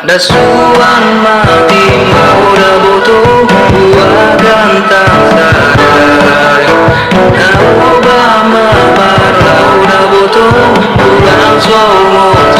Dasuan mati mau dah butuh buah gantang sadar. Kau bama parlau dah butuh bulan suamo